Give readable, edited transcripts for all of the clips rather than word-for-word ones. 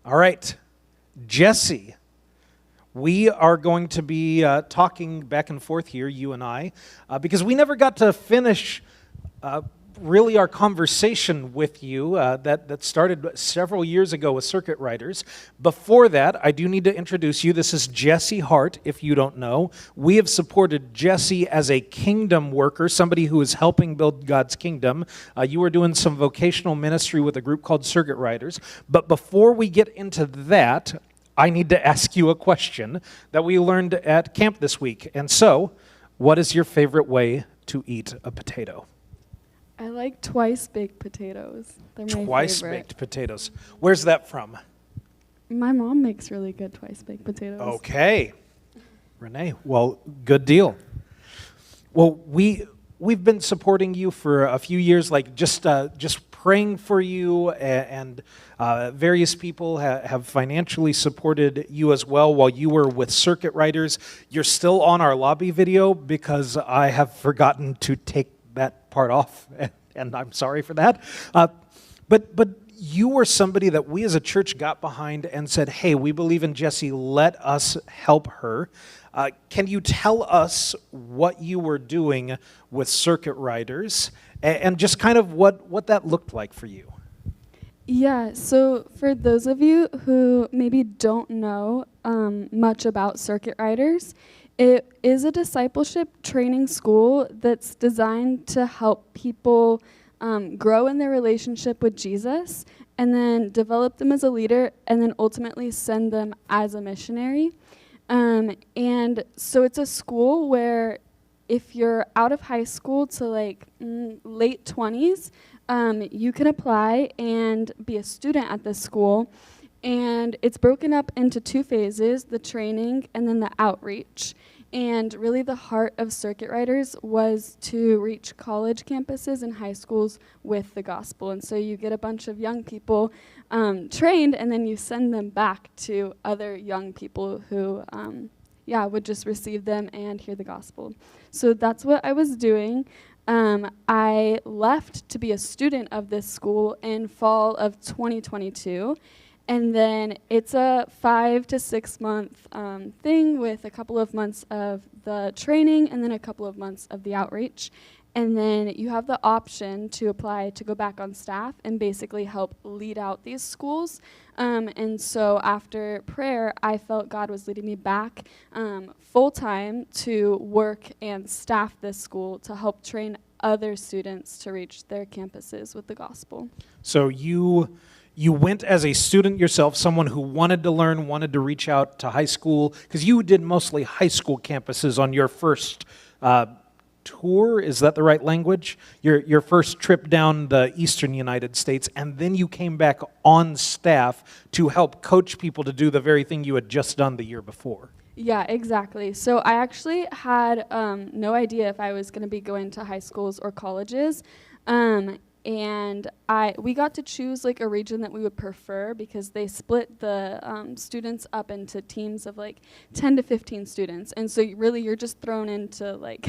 All right, Jessie, we are going to be talking back and forth here, you and I, because we never got to finish really our conversation with you that started several years ago with Circuit Riders. Before that, I do need to introduce you. This is Jessie Hart, if you don't know. We have supported Jessie as a kingdom worker, somebody who is helping build God's kingdom. You are doing some vocational ministry with a group called Circuit Riders. But before we get into that, I need to ask you a question that we learned at camp this week. And so, what is your favorite way to eat a potato? I like twice-baked potatoes. They're my favorite. Twice-baked potatoes. Where's that from? My mom makes really good twice-baked potatoes. Okay. Renee, well, good deal. Well, we've been supporting you for a few years, like just praying for you, and various people have financially supported you as well while you were with Circuit Riders. You're still on our lobby video because I have forgotten to take that part off, and I'm sorry for that. But you were somebody that we as a church got behind and said, hey, we believe in Jessie, let us help her. Can you tell us what you were doing with Circuit Riders and just kind of what that looked like for you? Yeah, so for those of you who maybe don't know much about Circuit Riders, it is a discipleship training school that's designed to help people grow in their relationship with Jesus and then develop them as a leader and then ultimately send them as a missionary. And so it's a school where if you're out of high school to like late 20s, you can apply and be a student at this school. And it's broken up into two phases, the training and then the outreach. And really the heart of Circuit Riders was to reach college campuses and high schools with the gospel. And so you get a bunch of young people trained, and then you send them back to other young people who would just receive them and hear the gospel. So that's what I was doing. I left to be a student of this school in fall of 2022. And then it's a 5 to 6 month thing with a couple of months of the training and then a couple of months of the outreach. And then you have the option to apply to go back on staff and basically help lead out these schools. And so after prayer, I felt God was leading me back full-time to work and staff this school to help train other students to reach their campuses with the gospel. So you went as a student yourself, someone who wanted to learn, wanted to reach out to high school, because you did mostly high school campuses on your first tour, is that the right language? Your first trip down the eastern United States, and then you came back on staff to help coach people to do the very thing you had just done the year before. Yeah, exactly. So I actually had no idea if I was going to be going to high schools or colleges. And we got to choose like a region that we would prefer because they split the students up into teams of like 10 to 15 students. And so you're just thrown into like,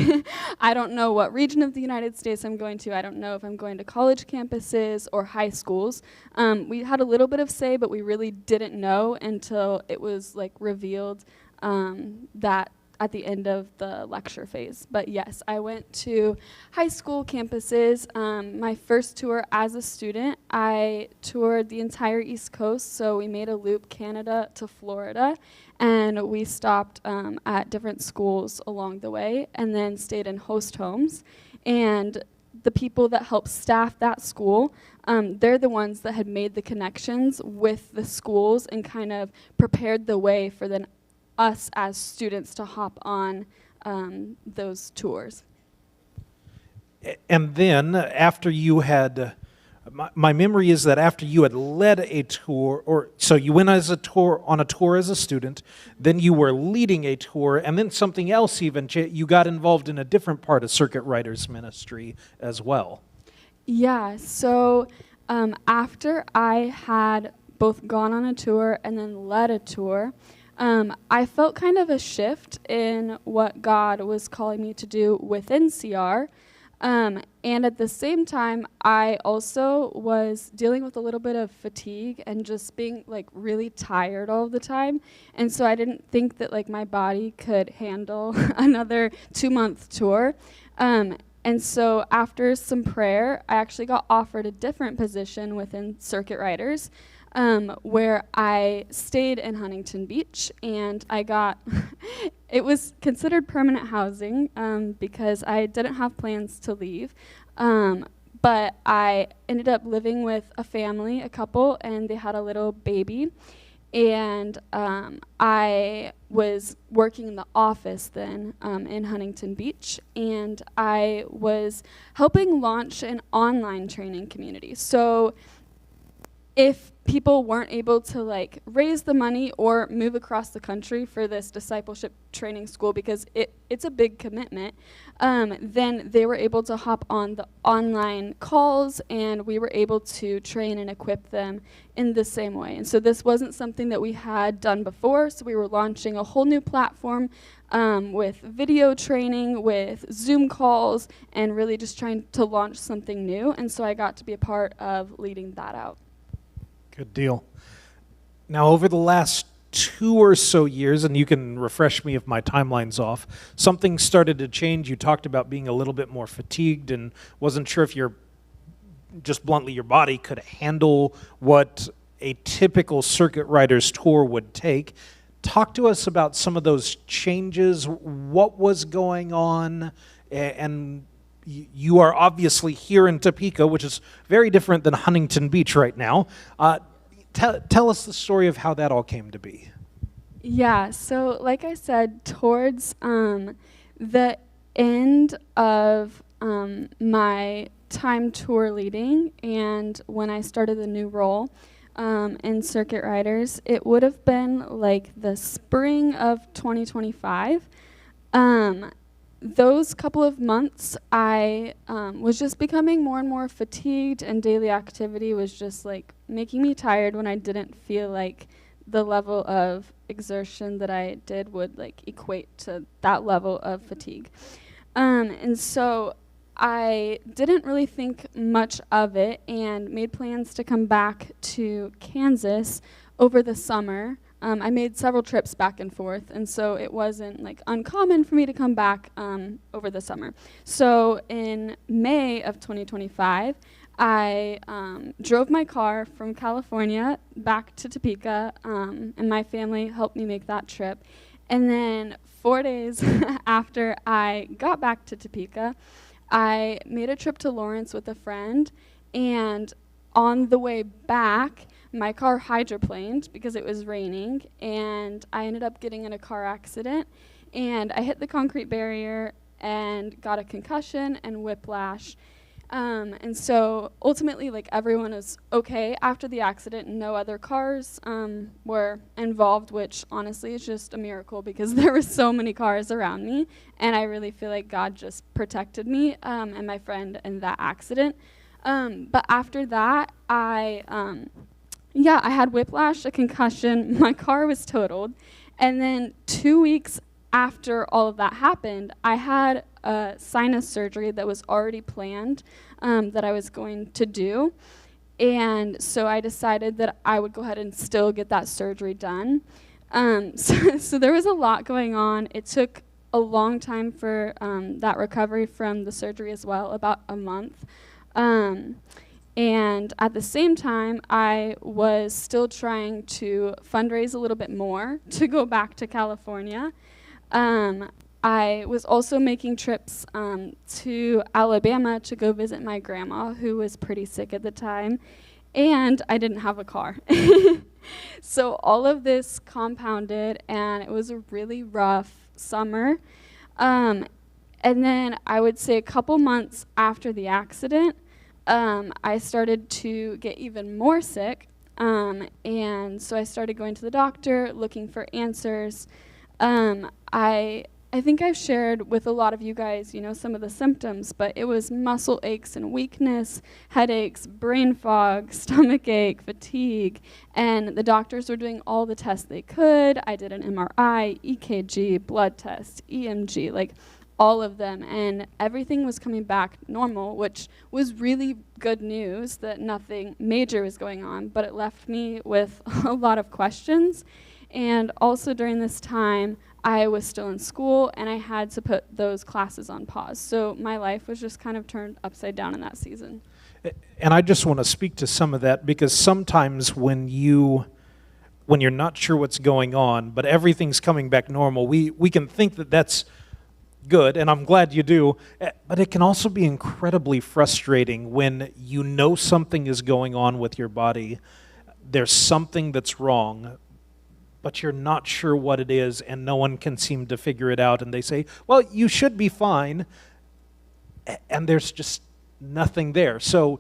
I don't know what region of the United States I'm going to. I don't know if I'm going to college campuses or high schools. We had a little bit of say, but we really didn't know until it was like revealed that at the end of the lecture phase. But yes, I went to high school campuses. My first tour as a student, I toured the entire East Coast, so we made a loop Canada to Florida, and we stopped at different schools along the way and then stayed in host homes. And the people that helped staff that school, they're the ones that had made the connections with the schools and kind of prepared the way for us as students to hop on those tours. And then after you had, my memory is that after you had led a tour, so you went on a tour as a student, then you were leading a tour, and then something else even, you got involved in a different part of Circuit Riders ministry as well. Yeah, so after I had both gone on a tour and then led a tour, I felt kind of a shift in what God was calling me to do within CR. And at the same time, I also was dealing with a little bit of fatigue and just being like really tired all the time. And so I didn't think that like my body could handle another 2-month tour. And so after some prayer, I actually got offered a different position within Circuit Riders, where I stayed in Huntington Beach, and I got, it was considered permanent housing because I didn't have plans to leave. But I ended up living with a family, a couple, and they had a little baby. And I was working in the office then in Huntington Beach, and I was helping launch an online training community. So if people weren't able to like raise the money or move across the country for this discipleship training school, because it's a big commitment, then they were able to hop on the online calls, and we were able to train and equip them in the same way. And so this wasn't something that we had done before, so we were launching a whole new platform with video training, with Zoom calls, and really just trying to launch something new. And so I got to be a part of leading that out. Good deal. Now, over the last 2 or so years, and you can refresh me if my timeline's off, something started to change. You talked about being a little bit more fatigued and wasn't sure if just bluntly, your body could handle what a typical Circuit Riders tour would take. Talk to us about some of those changes, what was going on, and you are obviously here in Topeka, which is very different than Huntington Beach right now. Tell us the story of how that all came to be. Yeah, so like I said, towards the end of my time tour leading and when I started the new role in Circuit Riders, it would have been like the spring of 2025. Those couple of months, I was just becoming more and more fatigued, and daily activity was just like making me tired when I didn't feel like the level of exertion that I did would like equate to that level of fatigue. And so I didn't really think much of it and made plans to come back to Kansas over the summer. I made several trips back and forth, and so it wasn't like uncommon for me to come back over the summer. So in May of 2025, I drove my car from California back to Topeka, and my family helped me make that trip. And then 4 days after I got back to Topeka, I made a trip to Lawrence with a friend, and on the way back, my car hydroplaned because it was raining, and I ended up getting in a car accident, and I hit the concrete barrier and got a concussion and whiplash. And so ultimately, like, everyone was okay after the accident. No other cars were involved, which honestly is just a miracle because there were so many cars around me, and I really feel like God just protected me and my friend in that accident. But after that, I had whiplash, a concussion, my car was totaled, and then 2 weeks after all of that happened, I had a sinus surgery that was already planned that I was going to do, and so I decided that I would go ahead and still get that surgery done. So there was a lot going on. It took a long time for that recovery from the surgery as well, about a month. And at the same time, I was still trying to fundraise a little bit more to go back to California. I was also making trips to Alabama to go visit my grandma, who was pretty sick at the time, and I didn't have a car. So all of this compounded, and it was a really rough summer. And then I would say a couple months after the accident, I started to get even more sick, and so I started going to the doctor, looking for answers. I think I've shared with a lot of you guys, some of the symptoms, but it was muscle aches and weakness, headaches, brain fog, stomach ache, fatigue, and the doctors were doing all the tests they could. I did an MRI, EKG, blood test, EMG, like all of them, and everything was coming back normal, which was really good news that nothing major was going on, but it left me with a lot of questions. And also during this time, I was still in school and I had to put those classes on pause. So my life was just kind of turned upside down in that season. And I just want to speak to some of that, because sometimes when you're not sure what's going on, but everything's coming back normal, we can think that that's good, and I'm glad you do, but it can also be incredibly frustrating when you know something is going on with your body, there's something that's wrong, but you're not sure what it is, and no one can seem to figure it out, and they say, well, you should be fine, and there's just nothing there. So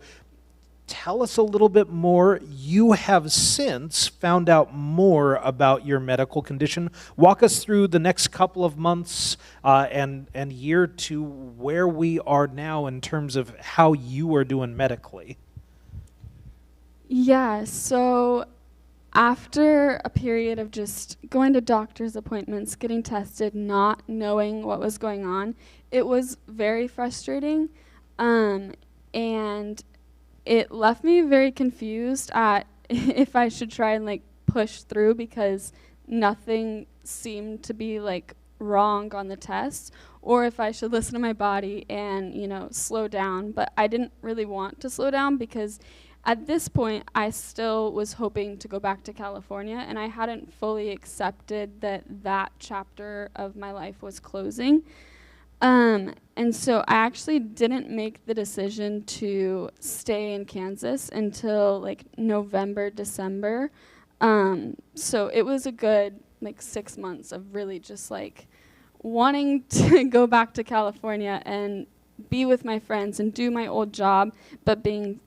tell us a little bit more. You have since found out more about your medical condition. Walk us through the next couple of months and year to where we are now in terms of how you are doing medically. Yeah, so after a period of just going to doctor's appointments, getting tested, not knowing what was going on, it was very frustrating. And it left me very confused at if I should try and like push through, because nothing seemed to be like wrong on the tests, or if I should listen to my body and, slow down. But I didn't really want to slow down, because at this point I still was hoping to go back to California, and I hadn't fully accepted that chapter of my life was closing. And so I actually didn't make the decision to stay in Kansas until like November, December. So it was a good 6 months of really just like wanting to go back to California and be with my friends and do my old job, but being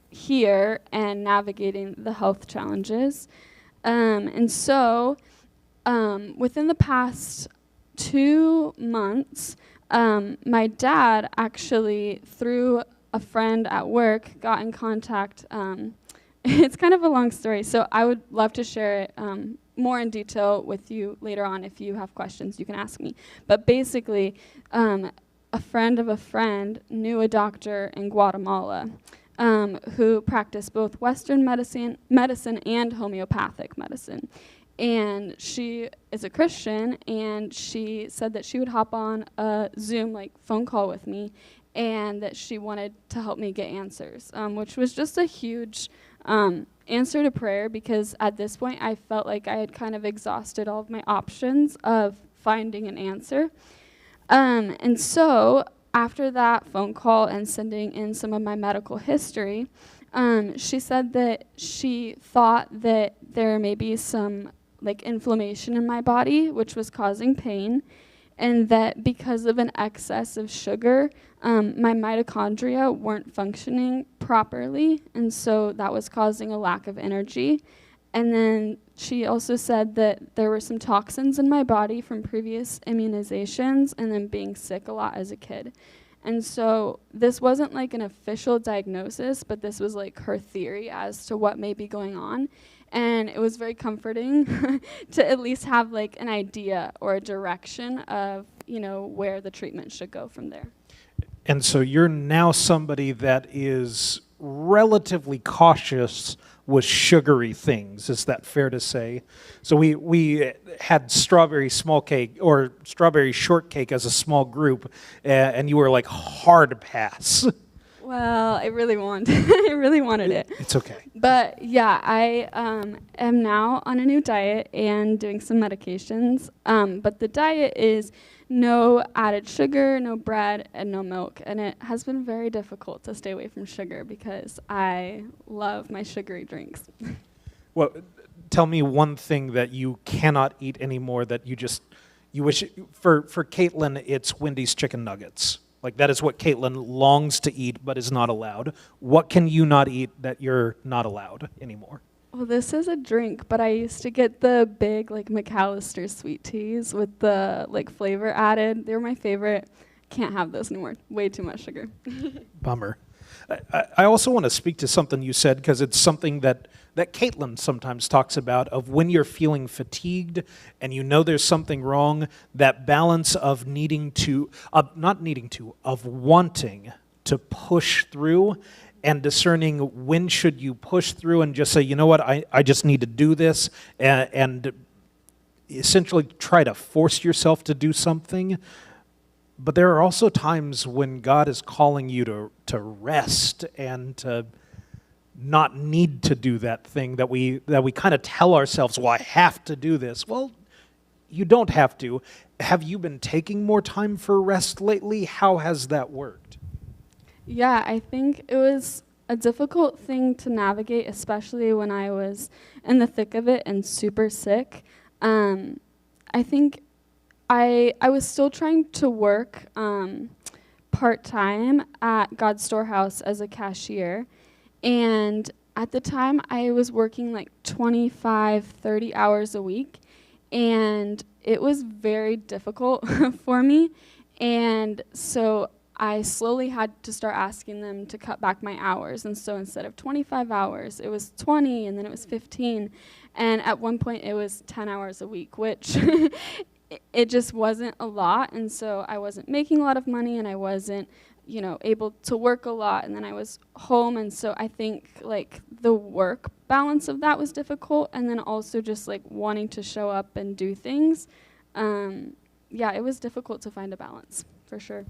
here and navigating the health challenges. And so within the past 2 months, my dad actually, through a friend at work, got in contact. It's kind of a long story, so I would love to share it more in detail with you later on. If you have questions, you can ask me. But basically, a friend of a friend knew a doctor in Guatemala who practiced both Western medicine and homeopathic medicine. And she is a Christian, and she said that she would hop on a Zoom phone call with me, and that she wanted to help me get answers, which was just a huge answer to prayer, because at this point I felt like I had kind of exhausted all of my options of finding an answer. And so after that phone call and sending in some of my medical history, she said that she thought that there may be some inflammation in my body, which was causing pain, and that because of an excess of sugar, my mitochondria weren't functioning properly, and so that was causing a lack of energy. And then she also said that there were some toxins in my body from previous immunizations and then being sick a lot as a kid. And so this wasn't an official diagnosis, but this was her theory as to what may be going on. And it was very comforting to at least have an idea or a direction of, where the treatment should go from there. And so you're now somebody that is relatively cautious with sugary things. Is that fair to say? So we had strawberry shortcake as a small group, and you were hard pass. Well, I really wanted it. It's okay. But yeah, I am now on a new diet and doing some medications. But the diet is no added sugar, no bread, and no milk. And it has been very difficult to stay away from sugar because I love my sugary drinks. Well, tell me one thing that you cannot eat anymore that you wish. For Caitlin, it's Wendy's chicken nuggets. That is what Caitlin longs to eat but is not allowed. What can you not eat that you're not allowed anymore? Well, this is a drink, but I used to get the big McAllister sweet teas with the flavor added. They were my favorite. Can't have those anymore. Way too much sugar. Bummer. I also want to speak to something you said, because it's something that that Caitlin sometimes talks about of when you're feeling fatigued and you know there's something wrong, that balance of of wanting to push through and discerning when should you push through and just say, you know what, I just need to do this, and essentially try to force yourself to do something. But there are also times when God is calling you to rest and to not need to do that thing that we kind of tell ourselves, well, I have to do this. Well, you don't have to. Have you been taking more time for rest lately? How has that worked? Yeah, I think it was a difficult thing to navigate, especially when I was in the thick of it and super sick. I think I was still trying to work part-time at God's Storehouse as a cashier. And at the time, I was working like 25, 30 hours a week. And it was very difficult for me. And so I slowly had to start asking them to cut back my hours. And so instead of 25 hours, it was 20, and then it was 15. And at one point, it was 10 hours a week, which it just wasn't a lot. And so I wasn't making a lot of money, and I wasn't, able to work a lot. And then I was home. And so I think like the work balance of that was difficult. And then also just like wanting to show up and do things. It was difficult to find a balance for sure.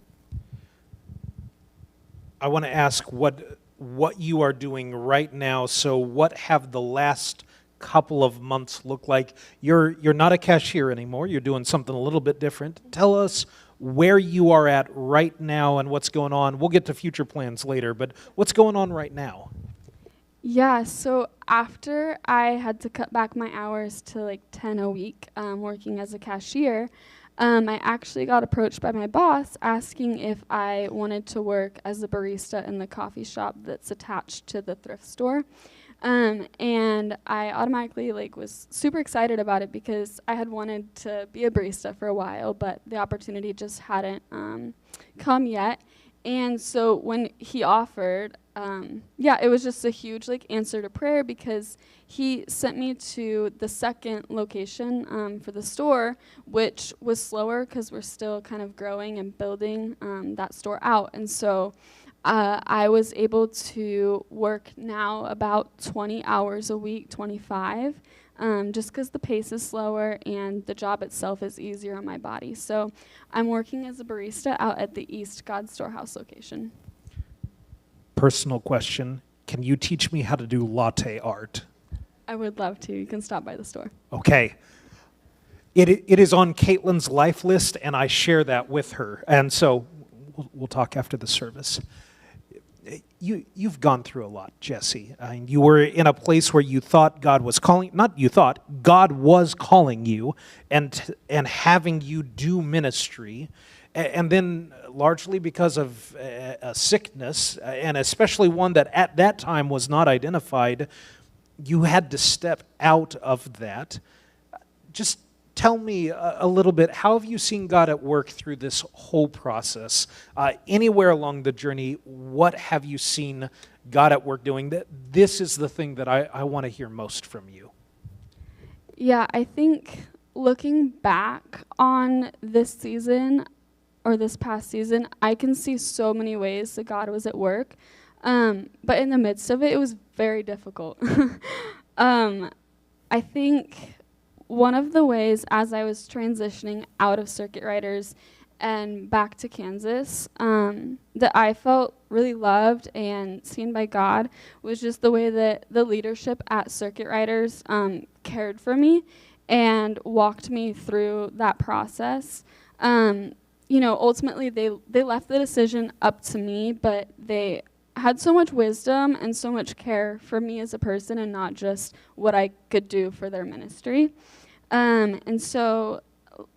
I want to ask what you are doing right now. So what have the last couple of months look like? You're not a cashier anymore. You're doing something a little bit different. Tell us where you are at right now and what's going on. We'll get to future plans later, but what's going on right now? Yeah, so after I had to cut back my hours to like 10 a week working as a cashier, I actually got approached by my boss asking if I wanted to work as a barista in the coffee shop that's attached to the thrift store. And I automatically was super excited about it because I had wanted to be a barista for a while, but the opportunity just hadn't come yet. And so when he offered, it was just a huge answer to prayer, because he sent me to the second location for the store, which was slower because we're still kind of growing and building that store out. And so I was able to work now about 20 hours a week, 25, just because the pace is slower and the job itself is easier on my body. So I'm working as a barista out at the East God's Storehouse location. Personal question. Can you teach me how to do latte art? I would love to. You can stop by the store. Okay. It is on Caitlin's life list, and I share that with her. And so we'll talk after the service. You've gone through a lot, Jessie. You were in a place where you thought God was calling, not you thought, God was calling you and having you do ministry. And then largely because of a sickness, and especially one that at that time was not identified, you had to step out of that. Just tell me a little bit, how have you seen God at work through this whole process? Anywhere along the journey, what have you seen God at work doing? This is the thing that I want to hear most from you. Yeah, I think looking back on this season, or this past season, I can see so many ways that God was at work. But in the midst of it, it was very difficult. I think one of the ways, as I was transitioning out of Circuit Riders and back to Kansas, that I felt really loved and seen by God was just the way that the leadership at Circuit Riders cared for me and walked me through that process. Ultimately, they left the decision up to me, but they had so much wisdom and so much care for me as a person and not just what I could do for their ministry. And so,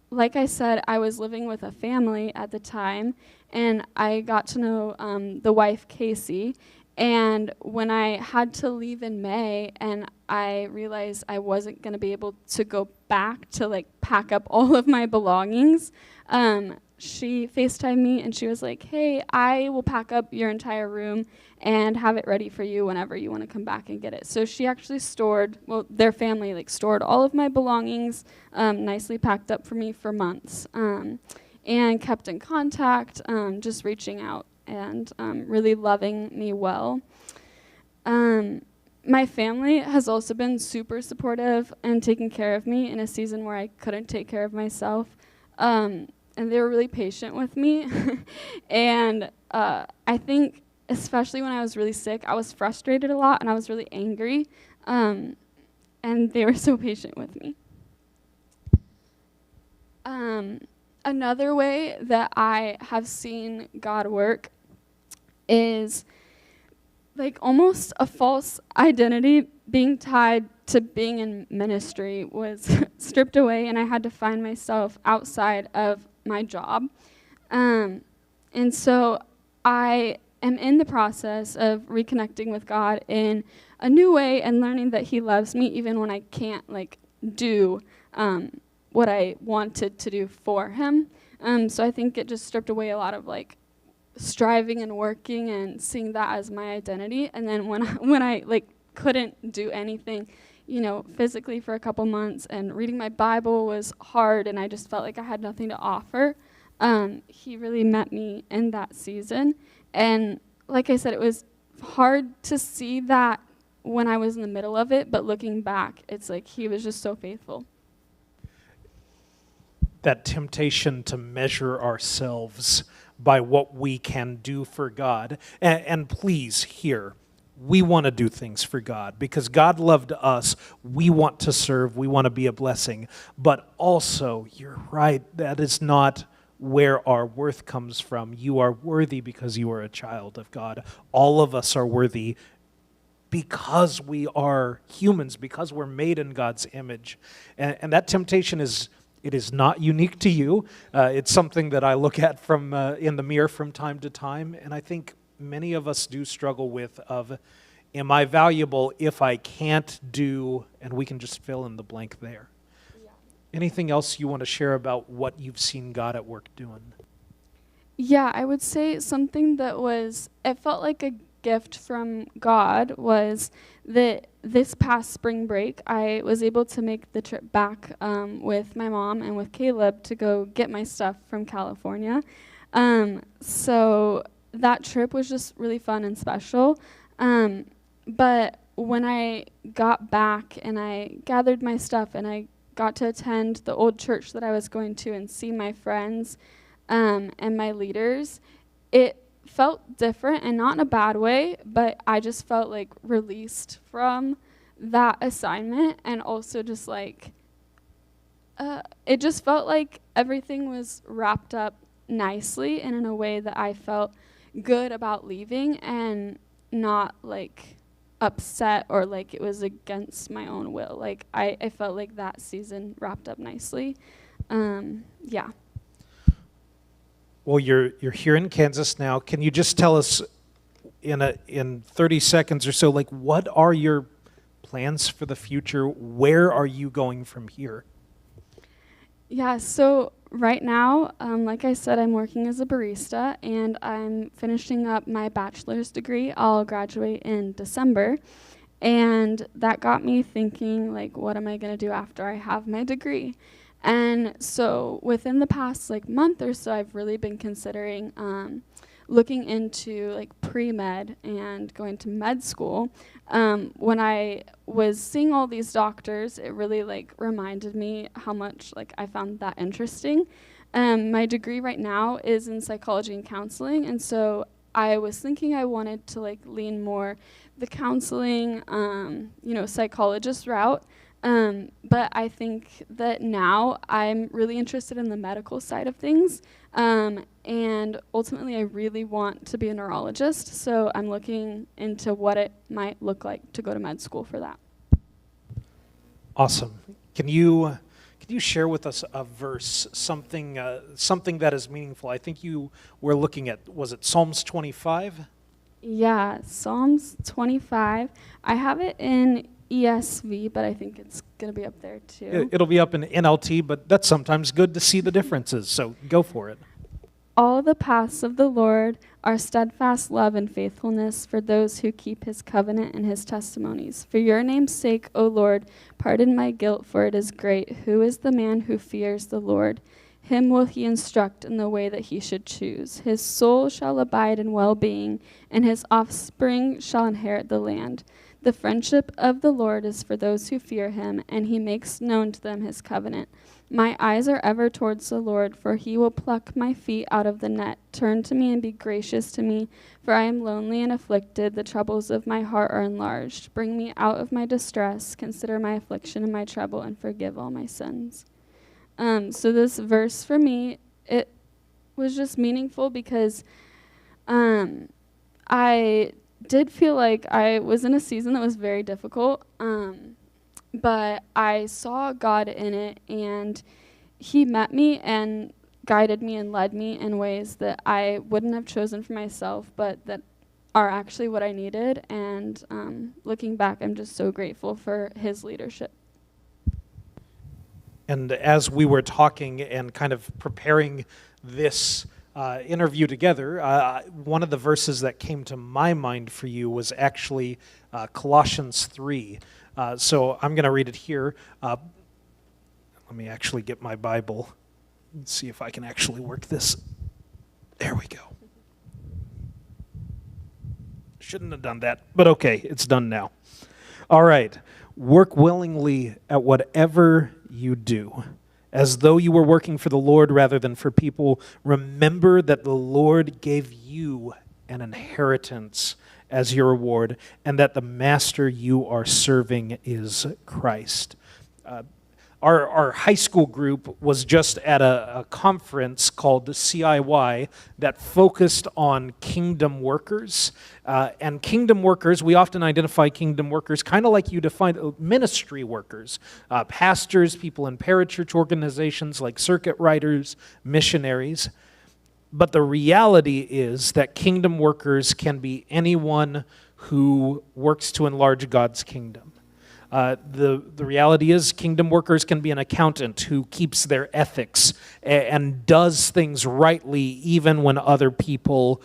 like I said, I was living with a family at the time, and I got to know the wife, Casey. And when I had to leave in May and I realized I wasn't going to be able to go back to pack up all of my belongings, she FaceTimed me and she was like, hey, I will pack up your entire room and have it ready for you whenever you want to come back and get it. So she actually stored, well, their family like stored all of my belongings nicely packed up for me for months, and kept in contact, just reaching out and really loving me well. My family has also been super supportive and taking care of me in a season where I couldn't take care of myself. And they were really patient with me. And I think, especially when I was really sick, I was frustrated a lot and I was really angry. And they were so patient with me. Another way that I have seen God work is like almost a false identity being tied to being in ministry was stripped away, and I had to find myself outside of my job. And so I am in the process of reconnecting with God in a new way and learning that he loves me even when I can't like do what I wanted to do for him. So I think it just stripped away a lot of like striving and working and seeing that as my identity. And then when I like couldn't do anything, you know, physically for a couple months, and reading my Bible was hard and I just felt like I had nothing to offer, he really met me in that season. And like I said, it was hard to see that when I was in the middle of it, but looking back, it's like he was just so faithful. That temptation to measure ourselves by what we can do for God. And please, hear, we want to do things for God because God loved us. We want to serve. We want to be a blessing. But also, you're right, that is not where our worth comes from. You are worthy because you are a child of God. All of us are worthy because we are humans, because we're made in God's image. And that temptation is... It is not unique to you. It's something that I look at from in the mirror from time to time, and I think many of us do struggle with of, am I valuable if I can't do, and we can just fill in the blank there. Yeah. Anything else you want to share about what you've seen God at work doing? Yeah, I would say something that it felt like a gift from God was that this past spring break, I was able to make the trip back with my mom and with Caleb to go get my stuff from California. So that trip was just really fun and special. But when I got back and I gathered my stuff and I got to attend the old church that I was going to and see my friends and my leaders, it felt different, and not in a bad way, but I just felt like released from that assignment, and also just like it just felt like everything was wrapped up nicely and in a way that I felt good about leaving and not like upset or like it was against my own will. Like I felt like that season wrapped up nicely. Yeah. Well, you're here in Kansas now. Can you just tell us in 30 seconds or so, like, what are your plans for the future? Where are you going from here? Yeah, so right now, like I said, I'm working as a barista, and I'm finishing up my bachelor's degree. I'll graduate in December, and that got me thinking, like, what am I going to do after I have my degree? And so within the past like month or so, I've really been considering looking into like pre-med and going to med school. When I was seeing all these doctors, it really like reminded me how much like I found that interesting. My degree right now is in psychology and counseling, and so I was thinking I wanted to like lean more the counseling, psychologist route. But I think that now I'm really interested in the medical side of things, and ultimately I really want to be a neurologist, so I'm looking into what it might look like to go to med school for that. Awesome. Can you share with us a verse, something that is meaningful? I think you were looking at, was it Psalms 25? Yeah, Psalms 25. I have it in ESV, but I think it's going to be up there too. It'll be up in NLT, but that's sometimes good to see the differences, so go for it. All the paths of the Lord are steadfast love and faithfulness for those who keep his covenant and his testimonies. For your name's sake, O Lord, pardon my guilt, for it is great. Who is the man who fears the Lord? Him will he instruct in the way that he should choose. His soul shall abide in well-being, and his offspring shall inherit the land. The friendship of the Lord is for those who fear him, and he makes known to them his covenant. My eyes are ever towards the Lord, for he will pluck my feet out of the net. Turn to me and be gracious to me, for I am lonely and afflicted. The troubles of my heart are enlarged. Bring me out of my distress. Consider my affliction and my trouble, and forgive all my sins. So this verse for me, it was just meaningful because I did feel like I was in a season that was very difficult. But I saw God in it, and he met me and guided me and led me in ways that I wouldn't have chosen for myself, but that are actually what I needed. And looking back, I'm just so grateful for his leadership. And as we were talking and kind of preparing this interview together, one of the verses that came to my mind for you was actually Colossians 3. So I'm going to read it here. Let me actually get my Bible. Let's see if I can actually work this. There we go. Shouldn't have done that, but okay, it's done now. All right. Work willingly at whatever you do, as though you were working for the Lord rather than for people. Remember that the Lord gave you an inheritance as your reward, and that the master you are serving is Christ. Our high school group was just at a conference called CIY that focused on kingdom workers. And kingdom workers, we often identify kingdom workers kind of like you define ministry workers, pastors, people in parachurch organizations like circuit riders, missionaries. But the reality is that kingdom workers can be anyone who works to enlarge God's kingdom. The reality is kingdom workers can be an accountant who keeps their ethics and does things rightly even when other people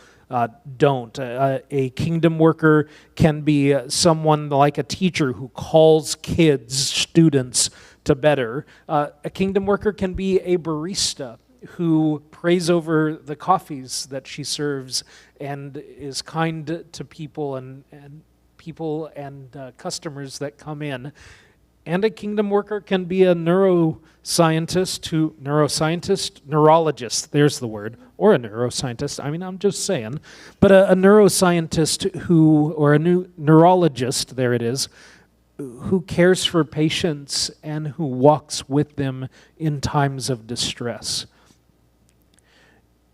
don't. A kingdom worker can be someone like a teacher who calls kids, students, to better. A kingdom worker can be a barista who prays over the coffees that she serves and is kind to people and customers that come in. And a kingdom worker can be a neurologist, there's the word, or a neuroscientist, I'm just saying, but a neuroscientist or a neurologist, there it is, who cares for patients and who walks with them in times of distress.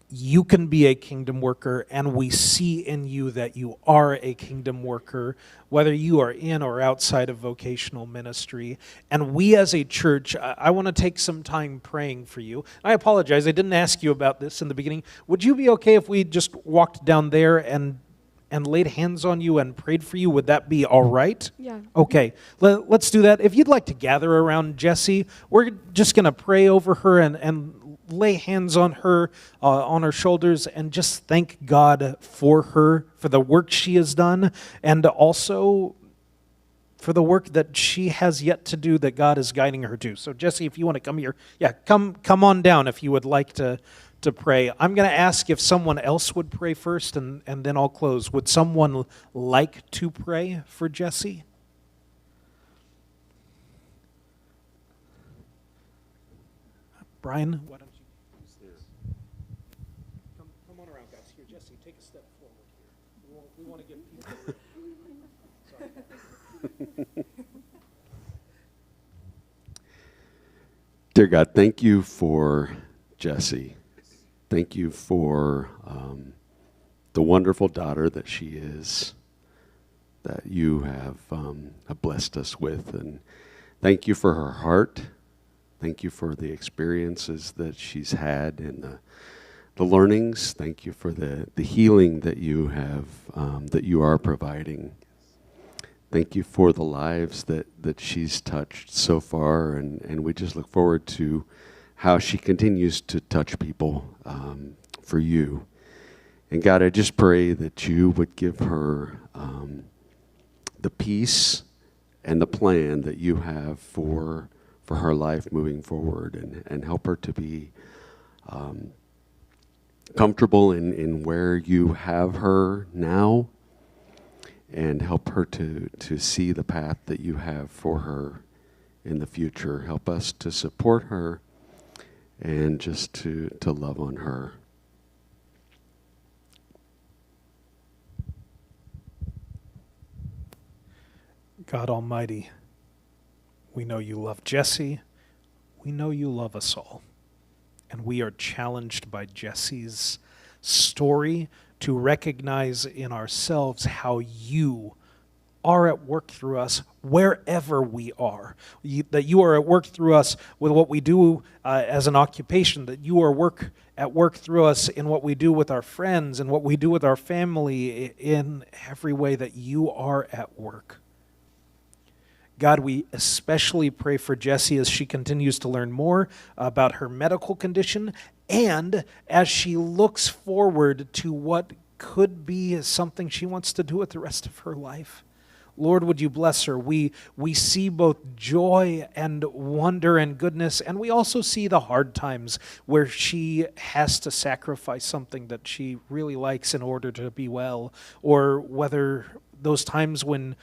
You can be a kingdom worker, and we see in you that you are a kingdom worker, whether you are in or outside of vocational ministry. And we as a church, I want to take some time praying for you. I apologize, I didn't ask you about this in the beginning. Would you be okay if we just walked down there and laid hands on you and prayed for you? Would that be all right? Yeah. Okay, let's do that. If you'd like to gather around Jessie, we're just going to pray over her and lay hands on her shoulders and just thank God for her, for the work she has done, and also for the work that she has yet to do that God is guiding her to. So Jessie, if you want to come here, come on down if you would like to pray. I'm going to ask if someone else would pray first, and then I'll close. Would someone like to pray for Jessie? Brian, why don't you use this? Come on around, guys. Here, Jessie, take a step forward here. We want to give people... Sorry. Dear God, thank you for Jessie. Thank you for the wonderful daughter that she is, that you have blessed us with. And thank you for her heart. Thank you for the experiences that she's had and the learnings. Thank you for the healing that you have, that you are providing. Thank you for the lives that she's touched so far, and we just look forward to how she continues to touch people for you. And God, I just pray that you would give her the peace and the plan that you have for her life moving forward, and help her to be comfortable in where you have her now, and help her to see the path that you have for her in the future. Help us to support her and just to love on her. God Almighty, we know you love Jessie. We know you love us all. And we are challenged by Jessie's story to recognize in ourselves how you are at work through us wherever we are. That you are at work through us with what we do as an occupation, that you are at work through us in what we do with our friends and what we do with our family, in every way that you are at work. God, we especially pray for Jessie as she continues to learn more about her medical condition, and as she looks forward to what could be something she wants to do with the rest of her life. Lord, would you bless her? We see both joy and wonder and goodness, and we also see the hard times where she has to sacrifice something that she really likes in order to be well, or whether those times when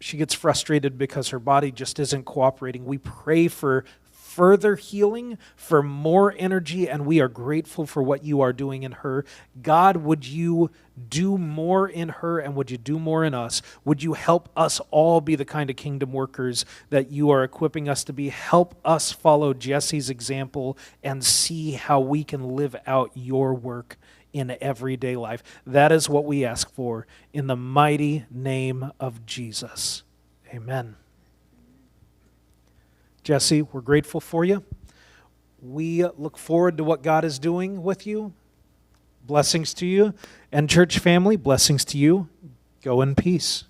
she gets frustrated because her body just isn't cooperating. We pray for further healing, for more energy, and we are grateful for what you are doing in her. God, would you do more in her, and would you do more in us? Would you help us all be the kind of kingdom workers that you are equipping us to be? Help us follow Jessie's example and see how we can live out your work in everyday life. That is what we ask for in the mighty name of Jesus. Amen. Jessie, we're grateful for you. We look forward to what God is doing with you. Blessings to you. And church family, blessings to you. Go in peace.